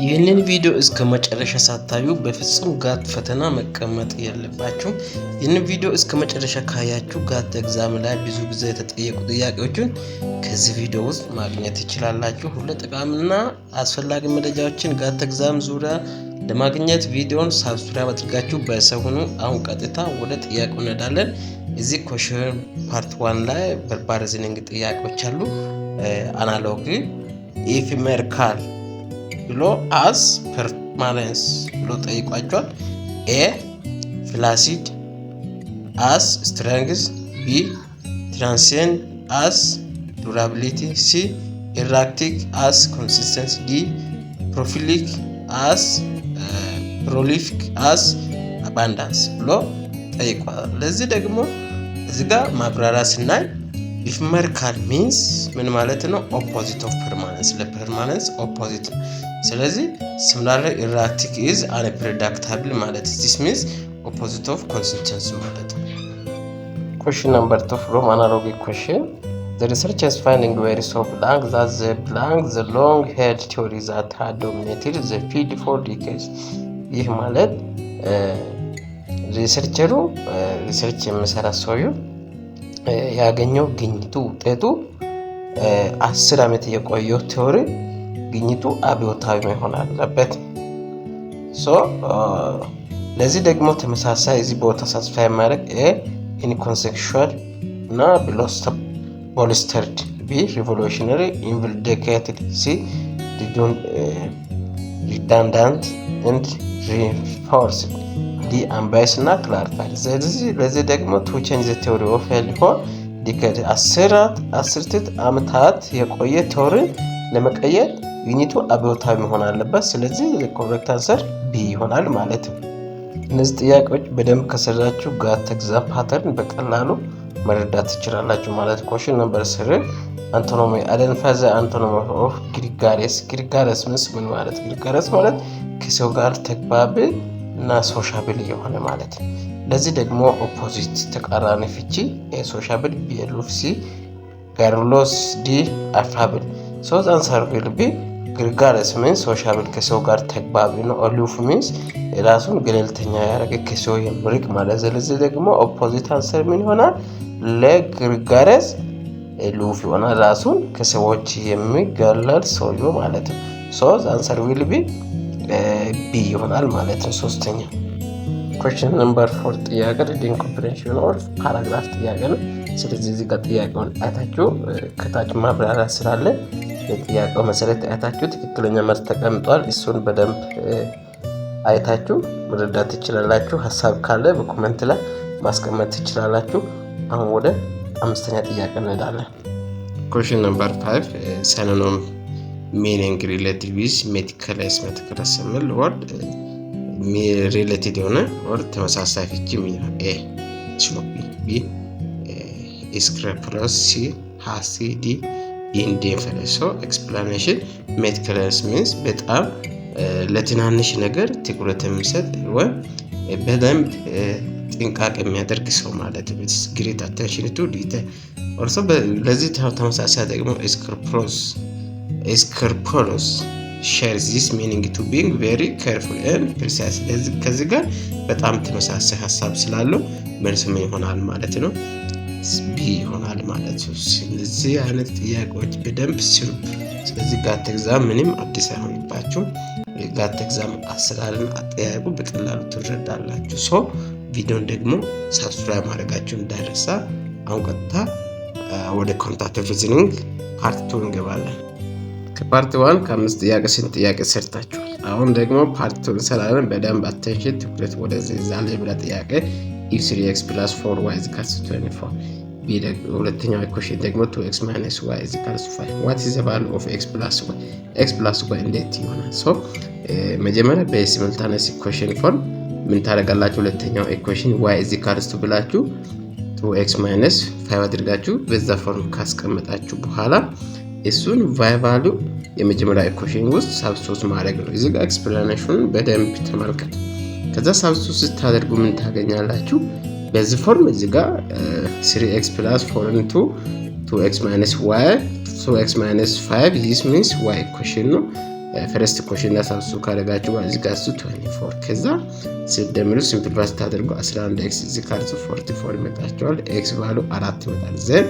ይህንን ቪዲዮ እስከ መጨረሻ ሳታዩ በፍጹም ጋት ፈተና መቀመጥ የለባችሁ። ይህንን ቪዲዮ እስከ መጨረሻ ካያችሁ ጋት ኤግዛም ላይ ብዙ ጊዜ የተጠየቁ ጥያቄዎችን ከዚህ ቪዲዮ ውስጥ ማግኘት ትችላላችሁ። ሁሉ ጠቃሚና አስፈላጊ መረጃዎችን ጋት ኤግዛም ዙሪያ ለማግኘት ቪዲዮን ሳብስክራይብ አድርጋችሁ በሰው ሁኑ። አሁን ቀጥታ ወደ ጥያቄው እንሄዳለን። እዚህ ኮሽን ፓርት 1 ላይ ቨርባል ሪዝኒንግ ጥያቄዎች አሉ። አናሎጊ ኢፍ ሜርካል ብሎ አስ ፐርማነንስ ብሎ ጠይቋቸዋል። ኤ ፍላሲድ አስ ስትሬንግዝ፣ ቢ ትራንሲየንት አስ ዱራቢሊቲ፣ ሲ ኢራክቲክ አስ ኮንሲስተንስ፣ ዲ ፕሮፊሊክ አስ ፕሮሊፊክ አስ አባንዳንስ ብሎ ጠይቋል። ለዚህ ደግሞ እዚህ ጋር ማብራሪያ ስናይ ኢፍ ሜርካል ሚንስ ምን ማለት ነው? ኦፖዚት ኦፍ ፐርማነንስ፣ ለፐርማነንስ ኦፖዚት ነው። ስለዚህ ሲሚላርሊ ኢራክቲክ ኢዝ አንፕሬዲክታብል ማለት ዚስ ሚንስ ኦፖዚት ኦፍ ኮንሲስተንስ ማለት ነው። ኩዌስችን ነምበር 2 ፍሮም አናሎጊ ኩዌስችን the researchers finding very so blank that the long held theory that had dominated the field for decades. ይህ ማለት ሪሰርቸሩ ሪሰርች የሚሰራ ሰውዬው ያገኘው ግኝቱ ውጤቱ 10 ዓመት የቆየው ቲዮሪ ግኝቱ አብዮታዊ መሆን አለበት። ለዚህ ደግሞ ተመሳሳይ እዚህ ቦታ ሳስፋይ ማድረግ ኢንኮንሴክሹዋል እና ቦልስተርድ፣ ቢ ሪቮሉሽነሪ ኢንቪልዲኬትድ፣ ሲ ሪዳንዳንት ኤንድ ሪንፎርስድ፣ ዲ አንባይስ እና ክላሪፋይድ። ለዚህ ደግሞ ቱ ቼንጅ ዘ ቲዮሪ ኦፍ ሄልድ ፎር ዲኬድ 10 ዓመታት የቆየ ቲዮሪን ለመቀየር ግኝቱ አብዮታዊ መሆን አለበት። ስለዚህ ኮሬክት አንሰር ቢ ይሆናል ማለት ነው። እነዚህ ጥያቄዎች በደንብ ከሰራችሁ ጋት ኤግዛም ፓተርን በቀላሉ መረዳት ትችላላችሁ ማለት ነው። ኩዌስችን ነምበር 3 አንቶኖሚ አይደንቲፋይ ዘ አንቶኖሚ ኦፍ ግሪጋሪየስ። ግሪጋሪየስ ምን ማለት? ግሪጋሪየስ ማለት ከሰው ጋር ተግባቢ እና ሶሻብል የሆነ ማለት ነው። ለዚህ ደግሞ ኦፖዚት ተቃራኒ ፍቺ ሶሻብል፣ ቢ አሉፍ፣ ሲ ጋርሎስ፣ ዲ አፋብል። ሶስት አንሰር ዊል ቢ ግሪጋሪየስ ሚንስ ሶሻብል ከሰው ጋር ተግባቢ ነው። አሉፍ ሚንስ ራሱን ገለልተኛ ያደረገ ከሰው የሚርቅ ማለት። ስለዚህ ደግሞ ኦፖዚት አንሰር ምን ይሆናል? ለግሪጋሪየስ አሉፍ ይሆናል፣ ራሱን ከሰዎች የሚገለል ሰው ማለት ነው። ሶስት አንሰር ዊል ቢ ቢ ይሆናል ማለት ነው። ሶስተኛ ኩዌስችን ነምበር 4 ጥያቄ ሪዲንግ ኮምፕሬንሽን ኦፍ ፓራግራፍ ጥያቄ ነው። ስለዚህ እዚህ ጋር ጥያቄውን አይታችሁ ከታች ማብራሪያ ስላለ የጥያቄው መሰረት አይታችሁ ትክክለኛ መልስ ተቀምጧል። እሱን በደንብ አይታችሁ መረዳት ትችላላችሁ። ሀሳብ ካለ በኮሜንት ላይ ማስቀመጥ ትችላላችሁ። አሁን ወደ 5ኛ ጥያቄ እንሄዳለን። ኩዌስችን ነምበር 5 ሲኖኒም ሚኒንግ ሪሌቲቭ ዊዝ ሜቲኩለስ። ሜቲኩለስ የሚል ወርድ ሪሌቲቭ የሆነ ወርድ ተመሳሳይ ፍቺ ምን? ኤ ስሎፒ፣ ቢ ስክራፕለስ፣ ሲ ሃስቲ፣ ዲ ኢንዴፊኒት። ሶ ኤክስፕላኔሽን ሜቲኩለስ ሚንስ በጣም ለትናንሽ ነገር ትኩረት የሚሰጥ ወይ በደንብ ጥንቃቄ የሚያደርግ ሰው ማለት ነው። ግሬት አቴንሽን ቱ ዲቴል። ኦልሶ ለዚህ ተመሳሳይ ደግሞ ስክሩፕለስ ሼር ዚስ ሚኒንግ ቱ ቢንግ ቬሪ ኬርፉል ኤንድ ፕሪሳይስ። ከዚህ ጋር በጣም ተመሳሳይ ሀሳብ ስላለው መልስ ምን ይሆናል ማለት ነው? ቢ ይሆናል ማለት ነው። ስለዚህ አይነት ጥያቄዎች በደንብ ስሩ። ስለዚህ ጋት ኤግዛም ምንም አዲስ አይሆንባችሁ። የጋት ኤግዛም አሰራርን አጠያየቁ በቀላሉ ትረዳላችሁ። ቪዲዮን ደግሞ ሳብስክራይብ ማድረጋችሁ እንዳይረሳ። አሁን ቀጥታ ወደ ኮምፓራቲቭ ሪዝኒንግ ፓርት 2 እንገባለን። ከፓርት 1 ከ5 ጥያቄ ስንት ጥያቄ ሰርታችኋል? አሁን ደግሞ ፓርት 2 እንሰራለን። በደንብ አቴንሽን ትኩረት ወደዚህ ዛሬ ብላ ጥያቄ if 3x plus 4y is equal to 24. ቢ ሁለተኛው ኢኩዌሽን ደግሞ 2x minus y is equal to 5. what is the value of x plus y? x plus y እንዴት ይሆናል? መጀመሪያ በሲሙልታነስ ኢኩዌሽን ፎርም ምን ታደርጋላችሁ? ሁለተኛው ኢኩዌሽን y is equal to ብላችሁ 2x minus 5 አድርጋችሁ በዛ ፎርም ካስቀመጣችሁ በኋላ እሱን y ቫልዩ የመጀመሪያ ኢኩዌሽን ውስጥ ሳብስቲቱት ማድረግ ነው። እዚህ ጋር ኤክስፕላኔሽኑን በደንብ ተመልከቱ። ከዛ ሳብስቲቱት ስታደርጉ ምን ታገኛላችሁ? በዚህ ፎርም እዚህ ጋር 3x plus 4 into 2x minus y 2x minus 5 this means y equation ነው። ፈርስት ኮሽን ሳብስቲቱት ካደረጋችሁ እዚህ ጋር 24 ከዛ ሲደምሩ ሲምፕሊፋይ ታደርጉ 11x እዚህ ጋር 44 ይመጣችኋል። x ቫልዩ 4 ይመጣል። ዘን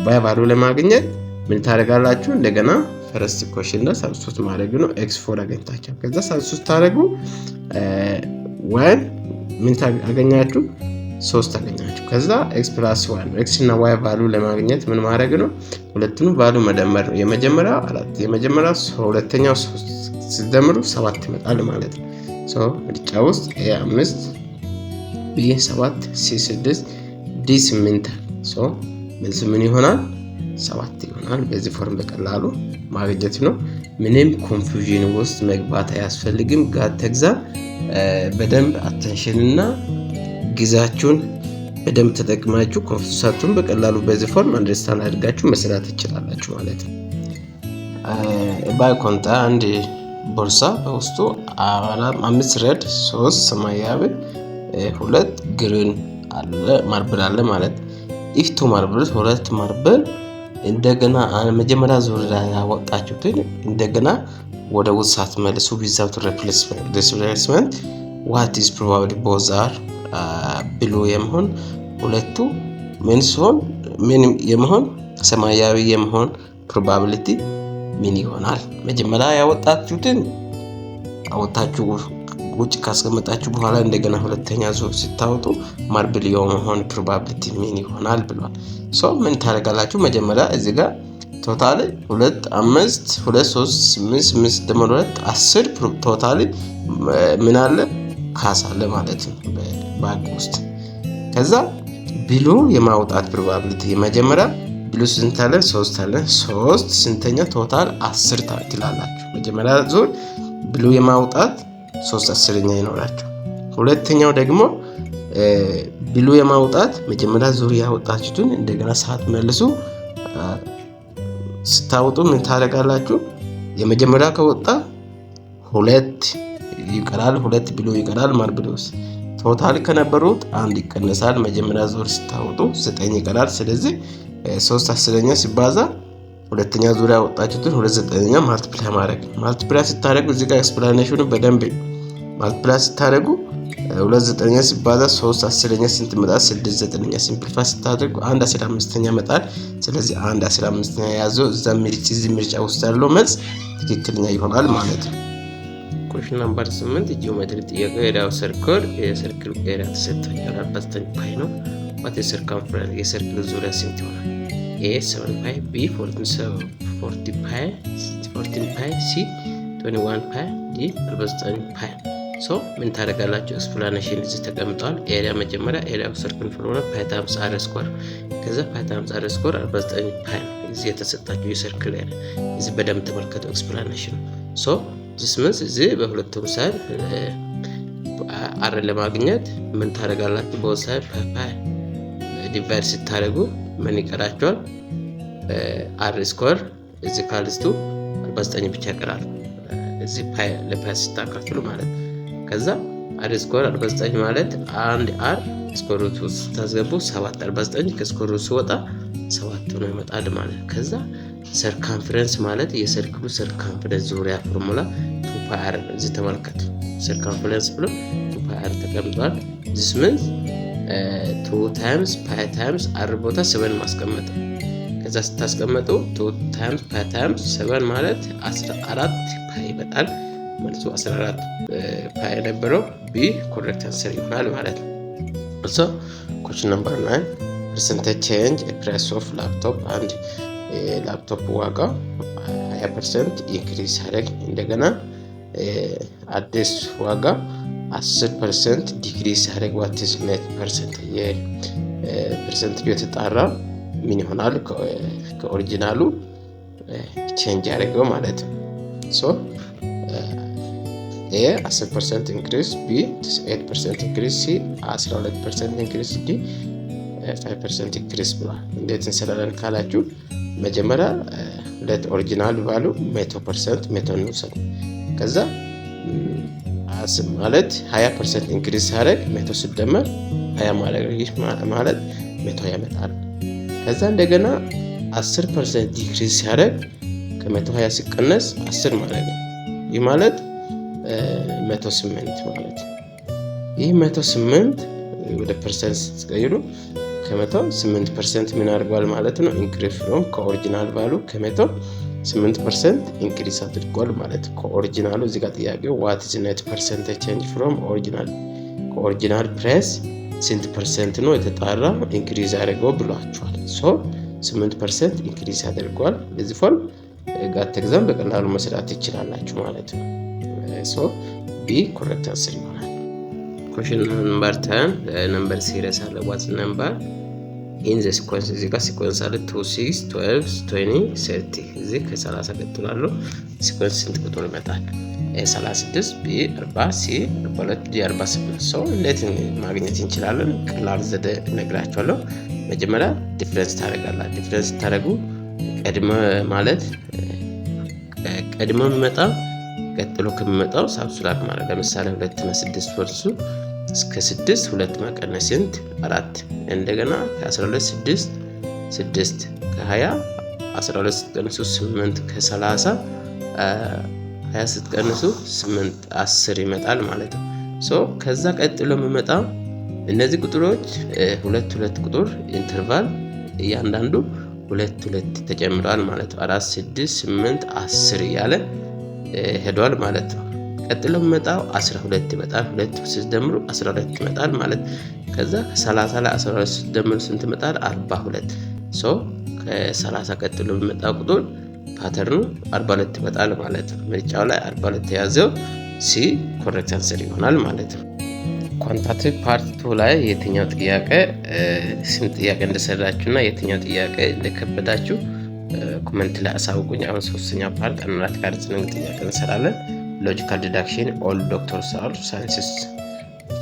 y ቫልዩ ለማግኘት ምን ታደርጋላችሁ? እንደገና ፈርስት ኮሽን ሳብስቲቱት ማድረግ ነው። x4 አገኝታችሁ ከዛ ሳብስቲቱት ታደርጉ y ምን ታገኛችሁ? 3 አገኛችሁ። ከዛ x + 1 x እና y ቫልዩ ለማግኘት ምን ማድረግ ነው? ሁለቱንም ቫልዩ መደመር ነው። የመጀመሪያው 4 የመጀመሪያው ሁለተኛው 3 ሲደምሩ 7 ይመጣል ማለት ነው። ሶ ምርጫ ውስጥ a5 b7 c6 d8 ሶ መልሱ ምን ይሆናል? 7 ይሆናል። በዚህ ፎርም በቀላሉ ማግኘት ነው። ምንም ኮንፊውዥን ውስጥ መግባት አያስፈልግም። ጋር ተግዛ በደንብ አቴንሽንና ጊዜያችሁን በደንብ ተጠቅማችሁ ኮንሰፕቱን በቀላሉ በዚህ ፎርም አንደርስታንድ አድርጋችሁ መስራት ትችላላችሁ ማለት ነው። ባይኮንታ አንድ ቦርሳ በውስጡ 5 ሬድ 3 ሰማያዊ 2 ግሪን አለ ማርብል አለ ማለት ኢፍ ቱ ማርብል 2 ማርብል እንደገና መጀመሪያ ዙር ያወጣችሁትን እንደገና ወደ ውሳት መልሱ ዊዛውት ሪፕሌስመንት what is probably both are ብሎ የመሆን ሁለቱ ምን ሲሆን ምን የመሆን ሰማያዊ የመሆን ፕሮባቢሊቲ ምን ይሆናል? መጀመሪያ ያወጣችሁትን አወጣችሁ ውጭ ካስቀመጣችሁ በኋላ እንደገና ሁለተኛ ዙር ስታወጡ ማርብል የመሆን ፕሮባቢሊቲ ምን ይሆናል ብሏል። ሶ ምን ታደርጋላችሁ? መጀመሪያ እዚህ ጋር ቶታሊ 2 5 2 3 8 8 ደምሮ 10 ቶታሊ ምን አለ ካስ አለ ማለት ነው ባግ ውስጥ። ከዛ ብሉ የማውጣት ፕሮባቢሊቲ የመጀመሪያ ብሉ ስንት አለ? 3 አለ። 3 ስንተኛ ቶታል 10 ታክላላችሁ። መጀመሪያ ዙር ብሉ የማውጣት 3 10ኛ ይኖራችሁ። ሁለተኛው ደግሞ ብሉ የማውጣት መጀመሪያ ዙር ያወጣችሁትን እንደገና ሰዓት መልሱ ስታወጡ ምን ታደርጋላችሁ? የመጀመሪያ ከወጣ 2 ይቀራል 2 ብሎ ይቀራል ማርብል ውስጥ ቶታል ከነበሩት 1 ይቀነሳል። መጀመሪያ ዙር ስታወጡ 9 ይቀራል። ስለዚህ 3 10ኛ ሲባዛ ሁለተኛ ዙሪያ ያወጣችሁትን 2 9ኛ ማልቲፕላይ ስታደርጉ እዚህ ጋር ኤክስፕላኔሽኑ በደንብ ማልቲፕላይ ስታደርጉ 2 9ኛ ሲባዛ 3 10ኛ ስንት ይመጣል? 6 9ኛ ሲምፕሊፋይ ስታደርጉ 1 15ኛ ይመጣል። ስለዚህ 1 15ኛ ያዘው እዛ ምርጫ ውስጥ ያለው መልስ ትክክለኛ ይሆናል ማለት ነው። ኩዌስችን ነምበር 8 ጂኦሜትሪ ጥያቄ ኤሪያው ሰርክል የሰርክል ኤሪያ ተሰጥቷል። 45 ፓይ ነው። ዋት ኢዝ ሰርከምፈረንስ የሰርክል ዙሪያ ስንት ይሆናል? ኤ 7 ፓይ ቢ 40 ፓይ ሲ 21 ፓይ ዲ 49 ፓይ። ሶ ምን ታደርጋላችሁ? ኤክስፕላኔሽን እዚህ ተቀምጧል። ኤሪያ መጀመሪያ ኤሪያው ሰርክል ፍሎራ ፓይ ታይምስ አር ስኩዌር ከዛ ፓይ ታይምስ አር ስኩዌር 49 ፓይ እዚህ የተሰጣችሁ የሰርክል ኤሪያ እዚህ በደንብ ተመልከቱ ኤክስፕላኔሽን። ሶ ዚስ እዚህ በሁለቱም ሳይድ አር ለማግኘት ምን ታደርጋላችሁ? በሁለት ሳይድ ፓይ ዲቫይድ ስታደርጉ ምን ይቀራችኋል? አር ስኩዌር እዚህ ካልስቱ 49 ብቻ ይቀራል። እዚህ ፓይ ለፓይ ስታካፍሉ ማለት ከዛ አር ስኩዌር 49 ማለት አንድ አር ስኩዌር ሩት ውስጥ ታስገቡ 7 49 ከስኩዌር ሩት ሲወጣ 7 ነው ይመጣል ማለት ከዛ ሰርከምፈረንስ ማለት የሰርክሉ ሰርከምፈረንስ ዙሪያ ፎርሙላ 2 ፓይ አር ነው። እዚህ ተመልከቱ ሰርከምፈረንስ ብሎ 2 ፓይ አር ተቀምጧል። this means 2 times ፓይ ታይምስ አር ቦታ 7 ማስቀመጥ ከዛ ስታስቀምጡ 2 times ፓይ ታይምስ 7 ማለት 14 ፓይ ይመጣል። መልሱ 14 ፓይ የነበረው ቢ ኮሬክት አንሰር ይሆናል ማለት ነው። so question number 9 percentage change a price of laptop and ላፕቶፕ ዋጋ 20% ኢንክሪዝ አደረግ እንደገና አዲስ ዋጋ 10% ዲክሪዝ አደረግ what is net percent የፐርሰንት የተጣራ ምን ይሆናል? ከኦሪጂናሉ ቼንጅ ያደረገው ማለት ነው። ሶ ኤ 10% ኢንክሪዝ ቢ 8% ኢንክሪዝ ሲ 12% ኢንክሪዝ ዲ 5% ኢንክሪዝ ብሏል። እንዴት እንሰራለን ካላችሁ መጀመሪያ ለት ኦሪጂናል ቫልዩ 100% ነው። ከዛ ማለት 20% ኢንክሪዝ ሲያደርግ 100 ሲደመር 20 ማለት 100 ያመጣል። ከዛ እንደገና 10% ዲክሪዝ ሲያደርግ ከ120 ሲቀነስ 10 ማለት ነው ይህ ማለት 108 ማለት ነው። ይህ 108 ወደ ፐርሰንት ስትቀይሩ ከ108% ምን አድርጓል ማለት ነው? ኢንክሪዝ ፍሮም ከኦሪጂናል ቫሉ ከ108% ኢንክሪዝ አድርጓል ማለት ነው። ከኦሪጂናሉ እዚህ ጋር ጥያቄው ዋት ኢዝ ኔት ፐርሰንቴጅ ቼንጅ ፍሮም ኦሪጂናል ከኦሪጂናል ፕራይስ ስንት ፐርሰንት ነው የተጣራ ኢንክሪዝ አድርገው ብሏቸዋል። ሶ 8% ኢንክሪዝ አድርጓል። ለዚህ ፎርም ጋት ኤግዛም በቀላሉ መስራት ይችላላችሁ ማለት ነው። ሶ ቢ ኮሬክት አንሰር ይሆናል። Question number 10 number series አለ what's number in the sequence እዚህ ጋር ሲኮንስ አለ 2 6 12 20 30 እዚህ ከ30 ቀጥሎ አለው ሲኮንስ ስንት ቁጥር ይመጣል? A36 B 40 C 42 D 48 ሰው እንዴት ማግኘት እንችላለን? ቀላል ዘዴ እነግራችኋለሁ። መጀመሪያ ዲፍረንስ ታደርጋላችሁ። ዲፍረንስ ታደርጉ ቀድመ ማለት ቀድመ የሚመጣ ቀጥሎ ከሚመጣው ሳብስትራክት ማለት ለምሳሌ 2 እና 6 ወርሱ እስከ 6 2 መቀነስ 4 እንደገና ከ12 6 6 ከ20 12 ስትቀንሱ 8 ከ30 20 ስትቀንሱ 8 10 ይመጣል ማለት ነው። ሶ ከዛ ቀጥሎ የሚመጣው እነዚህ ቁጥሮች ሁለት ቁጥር ኢንተርቫል እያንዳንዱ 2 ተጨምረዋል ማለት ነው። 4 6 8 10 እያለ ሄዷል ማለት ነው። ቀጥሎ የሚመጣው 12 ይመጣል። 2 ሲደምሩ 12 ይመጣል ማለት ከዛ ከ30 ላይ 12 ሲደምሩ ስንት ይመጣል? 42 ሶ ከ30 ቀጥሎ የሚመጣው ቁጥር ፓተርኑ 42 ይመጣል ማለት ነው። ምርጫው ላይ 42 የያዘው ሲ ኮሬክት አንሰር ይሆናል ማለት ነው። ኳንታቲቭ ፓርት 2 ላይ የትኛው ጥያቄ ስንት ጥያቄ እንደሰራችሁና የትኛው ጥያቄ እንደከበዳችሁ ኮሜንት ላይ አሳውቁኝ። አሁን ሶስተኛ ፓርት አናት ጋር ጽንግ ጥያቄ እንሰራለን። ሎጂካል ዲዳክሽን ኦል ዶክተርስ አር ሳይንቲስት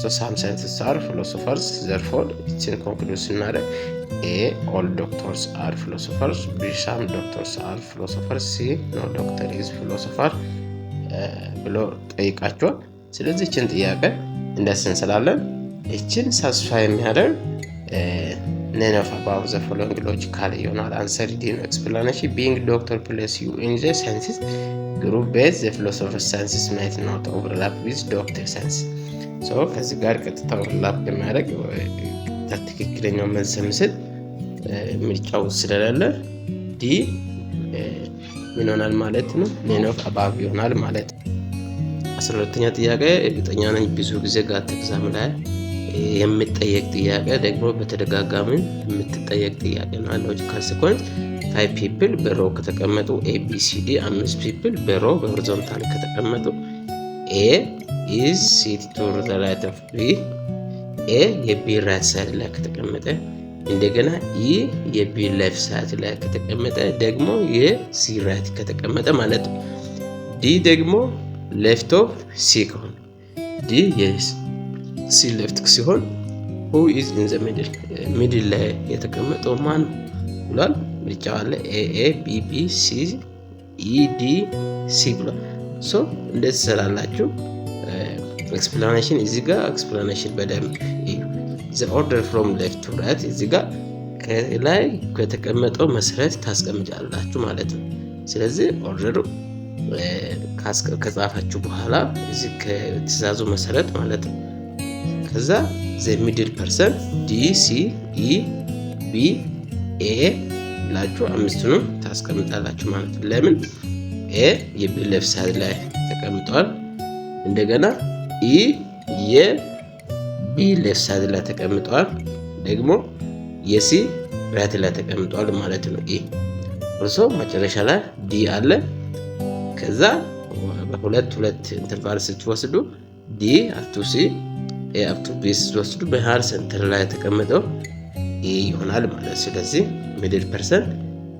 ሶ ሳም ሳይንቲስት አር ፊሎሶፈርስ ዘርፎር ኢችን ኮንክሉዥን እናደርግ ኤ ኦል ዶክተርስ አር ፊሎሶፈርስ ቢ ሳም ዶክተርስ አር ፊሎሶፈርስ ሲ ኖ ዶክተር ኢዝ ፊሎሶፈር ብሎ ጠይቃቸዋል። ስለዚህ እችን ጥያቄ እንደዚህ እንስላለን። እችን ሳስፋይ የሚያደርግ none of above the following logical ይሆናል። answer ዲ ነው explanation being doctor place you in the sciences group base the philosopher sciences might not overlap with doctor science so ከዚህ ጋር ቀጥታ overlap የሚያደርግ ትክክለኛው መልስ ምስል ምርጫው ስለሌለ ዲ ምን ይሆናል ማለት ነው? none of above ይሆናል ማለት ነው። 12ኛ ጥያቄ እርግጠኛ ነኝ ብዙ ጊዜ ጋር ኤግዛም ላይ የሚጠየቅ ጥያቄ ደግሞ በተደጋጋሚ የምትጠየቅ ጥያቄ ነው። ሎጂካል ሲኮንስ 5 people በሮ ከተቀመጡ ABCD 5 people በሮ በሆሪዞንታል ከተቀመጡ A is seated to the right of B A የB right side ላይ ከተቀመጠ እንደገና E የB left side ላይ ከተቀመጠ ደግሞ የC right ከተቀመጠ ማለት ነው። D ደግሞ left of C ከሆነ D yes C left ሲሆን who is in the middle ላይ የተቀመጠው ማን ብሏል? ምርጫው አለ A B B C E D C ብሏል። ሶ እንደዚህ ሰላላችሁ explanation እዚህ ጋር explanation በደንብ the order from left to right እዚህ ጋር ከላይ ከተቀመጠው መሰረት ታስቀምጣላችሁ ማለት ነው። ስለዚህ ኦርደሩ ከጻፋችሁ በኋላ እዚህ ከትዕዛዙ መሰረት ማለት ነው። ከዛ the middle person D C E B A ላችሁ አምስቱንም ታስቀምጣላችሁ ማለት ነው። ለምን A የB left side ላይ ተቀምጧል። እንደገና E የB left side ላይ ተቀምጧል። ደግሞ የC right ላይ ተቀምጧል ማለት ነው። E እርሶ መጨረሻ ላይ D አለ። ከዛ በሁለት ኢንተርቫል ስትወስዱ D up to C A up to B ስትወስዱ በሃር ሴንተር ላይ ተቀምጠው E ይሆናል ማለት። ስለዚህ ሚድል ፐርሰን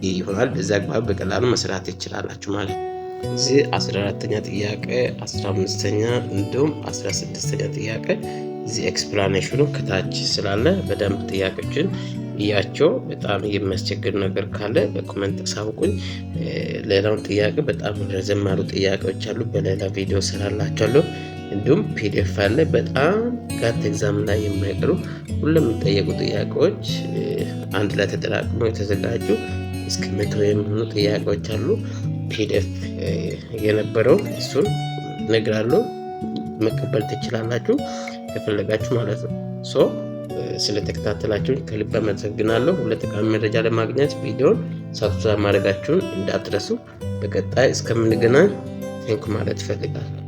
E ይሆናል። በዛ አግባብ በቀላሉ መስራት ይችላልላችሁ ማለት ነው። እዚህ 14ኛ ጥያቄ 15ኛ እንዲሁም 16ኛ ጥያቄ እዚህ ኤክስፕላኔሽኑ ከታች ስላለ በደንብ ጥያቄዎችን እያቸው በጣም የሚያስቸግር ነገር ካለ በኮሜንት አሳውቁኝ። ሌላውን ጥያቄ በጣም ረዘም ያሉ ጥያቄዎች አሉ፣ በሌላ ቪዲዮ ሰራላችኋለሁ። እንዲሁም PDF አለ በጣም ጋት ኤግዛም ላይ የማይቀሩ ሁሉም የሚጠየቁ ጥያቄዎች አንድ ላይ ተጠራቅመው የተዘጋጁ እስከ 100 የሚሆኑ ጥያቄዎች አሉ። ፒዲኤፍ የነበረው እሱን እነግራለሁ። መቀበል ትችላላችሁ ከፈለጋችሁ ማለት ነው። ስለተከታተላችሁን ከልብ አመሰግናለሁ። ለጠቃሚ መረጃ ለማግኘት ቪዲዮን ሰብስክራይብ ማድረጋችሁን እንዳትረሱ። በቀጣይ እስከምንገናኝ ቴንክ ማለት እፈልጋለሁ።